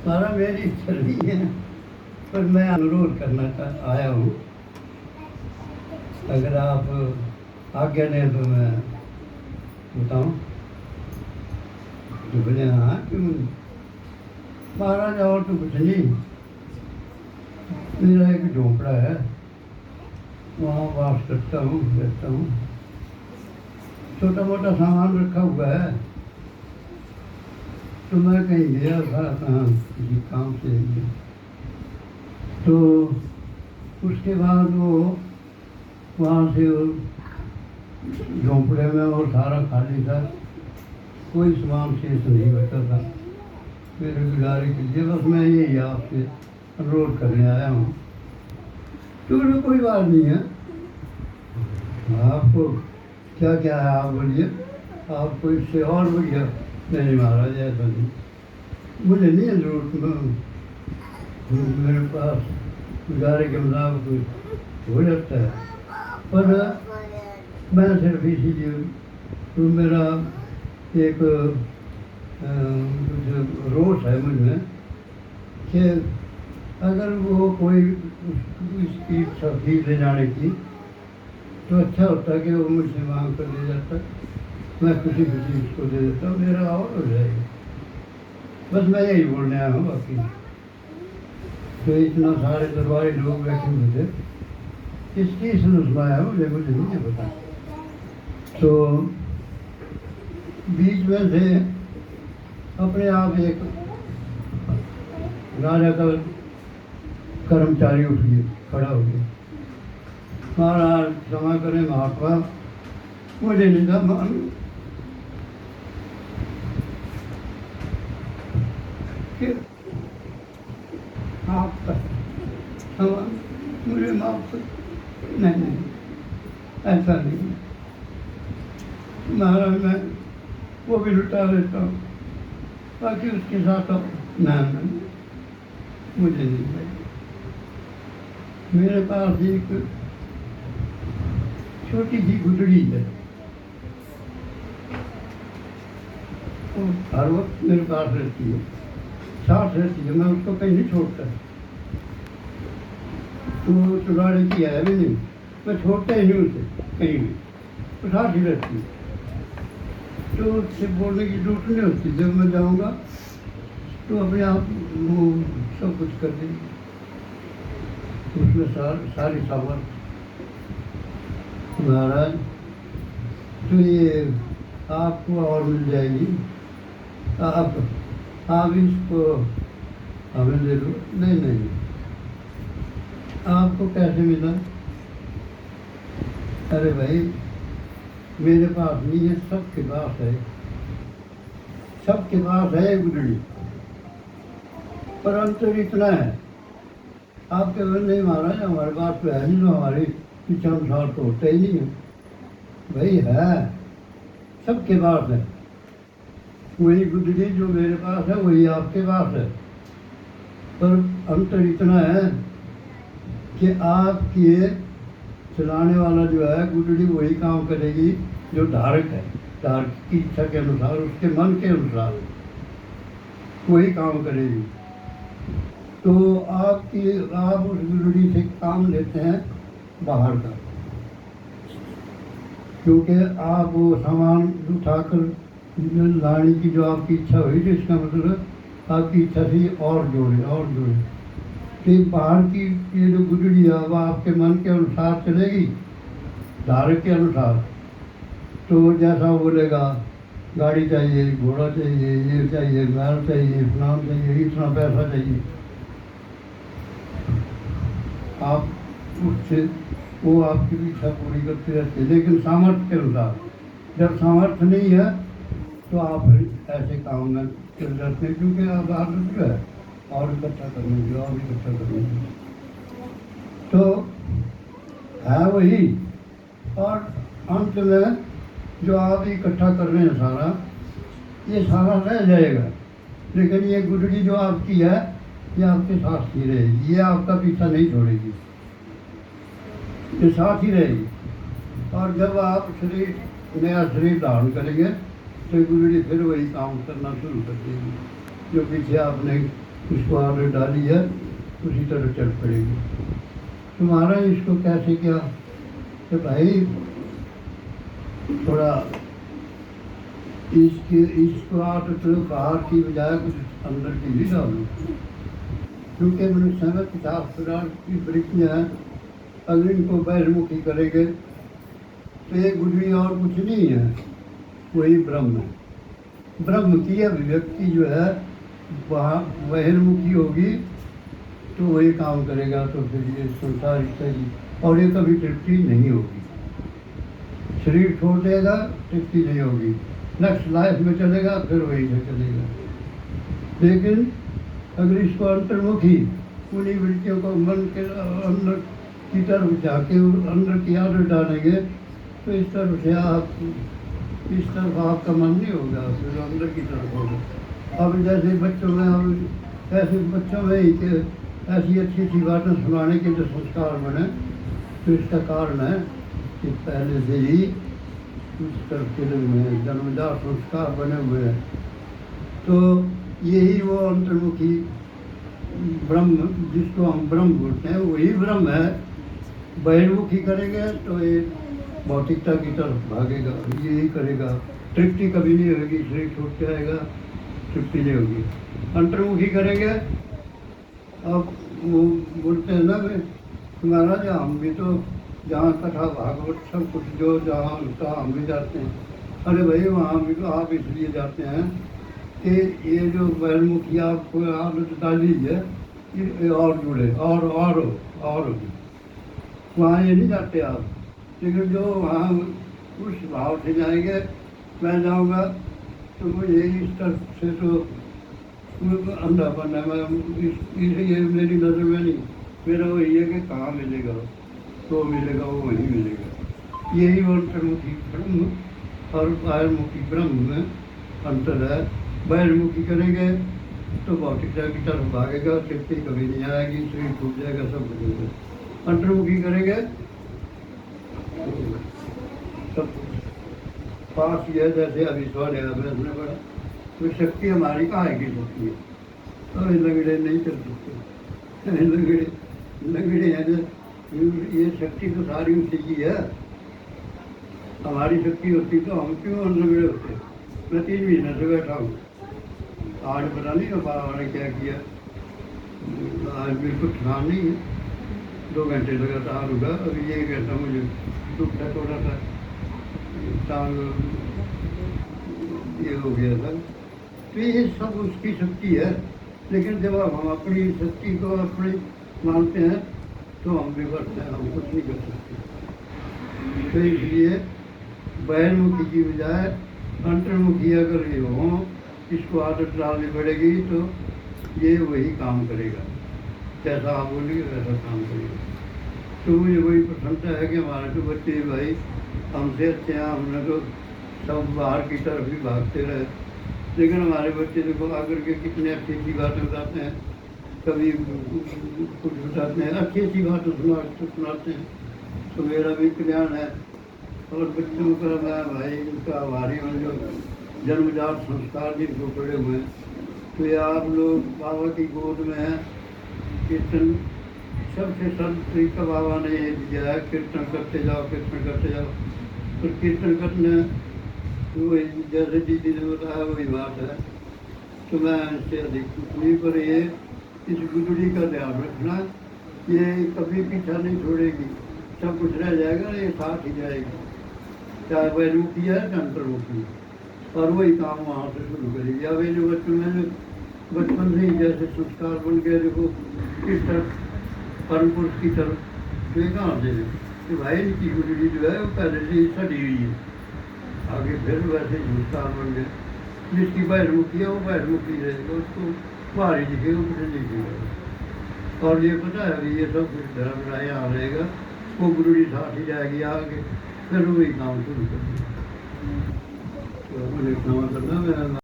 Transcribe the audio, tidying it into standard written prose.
सारा मेरी इच्छा नहीं है, पर मैं अनुरोध करना आया हूँ। अगर आप आज्ञा दें तो मैं बताऊँ। तो बोले हाँ क्यों महाराज, और तो कुछ नहीं, मेरा एक झोंपड़ा है, वहाँ वास करता हूँ, रहता हूँ, छोटा मोटा सामान रखा हुआ है। तो मैं कहीं गया था कहाँ किसी काम से, तो उसके बाद वो वहाँ से झोंपड़े में और सारा खाली था, कोई सामान शेष नहीं बचा था मेरे गुजारे के लिए। बस मैं यही आपसे अनुरोध करने आया हूँ। तो कोई बात नहीं है, आपको क्या क्या है आप बोलिए, आपको इससे और बढ़िया। नहीं महाराज ऐसा नहीं, मुझे नहीं है जरूरत, मेरे पास गुजारे के मुताबिक हो जाता है। पर मैं सिर्फ इसीलिए, तो मेरा एक रोष है मुझ में कि अगर वो कोई इसकी इच्छा थी ले जाने की, तो अच्छा होता कि वो मुझसे मांग कर ले जाता, मैं खुशी खुशी उसको दे देता, मेरा और हो जाएगा। बस मैं यही बोलने आया हूँ। बाकी तो इतना सारे दरबारी लोग बैठे हुए थे, किसकी सुनाया मुझे नहीं है पता। तो बीच में से अपने आप एक राजा का कर्मचारी उठ गया, खड़ा हो गया। महाराज क्षमा करें महात्मा, मुझे नहीं था मालूम कि आपका क्षमा, मुझे माफ कर। नहीं, ऐसा नहीं महाराज, मैं वो भी लुटा लेता हूँ, बाकी उसके साथ अब नहीं, मुझे नहीं भाई। मेरे पास एक छोटी सी गुदड़ी है, वो हर वक्त मेरे पास रहती है, साथ रहती है, मैं उसको कहीं नहीं छोड़ता। तो चुराने की है भी नहीं, मैं छोड़ता ही नहीं उसे कहीं भी, तो साथ ही रहती है। तो उससे बोलने की जरूरत नहीं होती, जब मैं जाऊँगा तो अपने आप वो सब कुछ कर देगी, उसमें सारी सामर्थ। महाराज तो ये आपको और मिल जाएगी, आप इसको हमें दे दो। नहीं, आपको कैसे मिला? अरे भाई मेरे पास नहीं है, सबके पास है, सबके पास है गुदड़ी, पर अंतर इतना है, आपके घर नहीं महाराज, हमारे पास तो है नहीं, तो हमारे इच्छा अनुसार तो होता ही नहीं है। भाई है, सबके पास है, वही गुदड़ी जो मेरे पास है वही आपके पास है, पर अंतर इतना है कि आपके चलाने वाला जो है गुदड़ी वही काम करेगी जो धारक है, धारक की इच्छा के अनुसार, उसके मन के अनुसार वही काम करेगी। तो आप उस गुदड़ी से काम लेते हैं बाहर का, क्योंकि आप वो सामान उठाकर लाने की जो आपकी इच्छा हुई थी, इसका मतलब आपकी इच्छा थी और जोड़े। तो बाहर की ये जो गुदड़ी है वह आपके मन के अनुसार चलेगी, धारक के अनुसार। तो जैसा बोलेगा गाड़ी चाहिए, घोड़ा चाहिए, ये चाहिए, महल चाहिए, फलान चाहिए, इतना पैसा चाहिए, आप उससे वो आपकी इच्छा पूरी करते रहते, लेकिन सामर्थ्य के अनुसार। जब सामर्थ्य नहीं है तो आप फिर ऐसे काम में चल जाते हैं, क्योंकि आप आदत जो है और इकट्ठा करने की, और इकट्ठा करने की, तो है वही। और अंत में जो आप इकट्ठा कर रहे हैं सारा, ये सारा रह जाएगा, लेकिन ये गुदड़ी जो आपकी है ये आपके साथ ही रहेगी, ये आपका पीछा नहीं छोड़ेगी, ये साथ ही रहेगी। और जब आप नया शरीर धारण करेंगे तो गुदड़ी फिर वही काम करना शुरू कर देगी जो पीछे आपने इसको आदत डाली है उसी तरह चल पड़ेगी। तुम्हारा इसको कैसे क्या कि भाई थोड़ा इसको आदत बाहर की बजाय कुछ अंदर की भी डालो, क्योंकि मनुष्य में 50 की वृत्तियाँ हैं। अगर इनको बहिर्मुखी करेंगे तो ये गुजरी और कुछ नहीं है, वही ब्रह्म है। ब्रह्म की अभिव्यक्ति जो है वहाँ बहिर्मुखी होगी तो वही काम करेगा, तो फिर ये संसार ही और ये कभी तृप्ति नहीं होगी। शरीर छोड़ देगा तृप्ति नहीं होगी, नेक्स्ट लाइफ में चलेगा फिर वही से चलेगा। लेकिन अगर इसको अंतर्मुखी उन्हीं वृत्तियों को मन के अंदर की तरफ जाके अंदर की आदत डालेंगे तो इस तरफ से इस तरफ आपका मन नहीं होगा, फिर अंदर की तरफ होगा। अब जैसे बच्चों में अब ऐसे बच्चों में ही कि ऐसी अच्छी अच्छी बातें सुनाने के जो संस्कार बने, तो इसका कारण है कि पहले से ही उस तरफ के में जन्मदार संस्कार बने हुए हैं। तो यही वो अंतर्मुखी ब्रह्म जिसको हम ब्रह्म बोलते हैं वही ब्रह्म है। बहिर्मुखी करेंगे तो ये भौतिकता की तरफ भागेगा, यही करेगा, तृप्ति कभी नहीं होगी, शरीर छूट जाएगा, तृप्ति नहीं होगी। अंतर्मुखी करेंगे, अब वो बोलते हैं ना महाराज हम भी तो जहाँ कथा भागवत सब कुछ जो जहाँ होता हम भी जाते हैं। अरे भाई वहाँ भी तो आप इसलिए जाते हैं कि ये जो बहिर्मुखी आपको आदत डाली है ये और जुड़े और होगी। वहाँ ये नहीं जाते आप, लेकिन जो वहाँ उस भाव से जाएंगे, मैं जाऊँगा तो मुझे इस तरफ से तो अंधापन है, मैं ये मेरी नज़र में नहीं, मेरा वही है कि कहाँ मिलेगा तो मिलेगा, वो वहीं मिलेगा। यही अंतर्मुखी ब्रह्म और बाहिर्मुखी ब्रह्म में अंतर है। बहिर्मुखी करेंगे तो भौतिकता की तरफ भागेगा, तृप्ति कभी नहीं आएगी, शरीर टूट जाएगा, सब बदलेगा। अंतर्मुखी करेंगे सब पास ही है। जैसे अभी सवाल अभ्यास में पड़ा तो शक्ति हमारी कहाँ की शक्ति है, तो लंगड़े नहीं कर सकते, लंगड़े हैं। ये शक्ति तो सारी उसी की है। हमारी शक्ति होती तो हम क्यों लंगड़े होते। मैं 3 महीने से बैठा हूँ, आज पता नहीं बाबा ने क्या किया, आज बिल्कुल ध्यान नहीं है। 2 घंटे लगातार होगा। अभी ये कहता मुझे दुख था, थोड़ा सा टांग ये हो गया था। तो ये सब उसकी शक्ति है। लेकिन जब हम अपनी शक्ति को अपनी मानते हैं तो हम विवश हैं, हम कुछ नहीं कर सकते। तो इसलिए बहिर्मुखी की बजाय अंतर्मुखी अगर ये हो, इसको आदत डालनी पड़ेगी तो ये वही काम करेगा, जैसा आप बोलिए वैसा काम करेगा। तो मुझे वही प्रसन्नता है कि हमारे तो बच्चे भाई हमसे अच्छे हैं। हमने तो सब बाहर की तरफ ही भागते रहे, लेकिन हमारे बच्चे देखो आकर के कितने अच्छी अच्छी बातें बताते हैं, कभी कुछ बताते हैं, अच्छी अच्छी बातें सुनाते हैं। तो मेरा भी कल्याण है। और बच्चों का मैं भाई उनका आभारी हूँ जो जन्मजात संस्कार जिनको पड़े हुए हैं। तो ये आप लोग बाबा की गोद में हैं। कीर्तन सबसे संत तरीका बाबा ने ये दिया है, कीर्तन करते जाओ, कीर्तन करते जाओ। तो कीर्तन करने वही जैसे दीदी ने बताया वही बात है। तो मैं इससे अधिक कुछ नहीं, पर ये इस गुजरी का ध्यान रखना, ये कभी पीछा नहीं छोड़ेगी, सब कुछ रह जाएगा, ये साथ ही जाएगी, चाहे बहिर्मुखी है चाहे अंतर्मुखी, और वही काम वहाँ से शुरू करेगी। अब ये जो बचपन से ही जैसे संस्कार बन गए, देखो किस तरफ परम पुरुष की तरफ, तो ये कहाँ से कि भाई इनकी गुजरी जो है वो पहले से ही सड़ी हुई है, आगे फिर वैसे ही संस्कार बन गए। जिसकी बहिर्मुखी है वो बहिर्मुखी रहेगा, उसको बाहर ही दिखेगा, कुछ नहीं दिखेगा। और ये पता है अभी ये सब कुछ धर्म रहा यहाँ रहेगा, वो गुरुड़ी साथ ही जाएगी आगे, फिर वही काम शुरू कर देगा। तो मुझे काम करना मेरा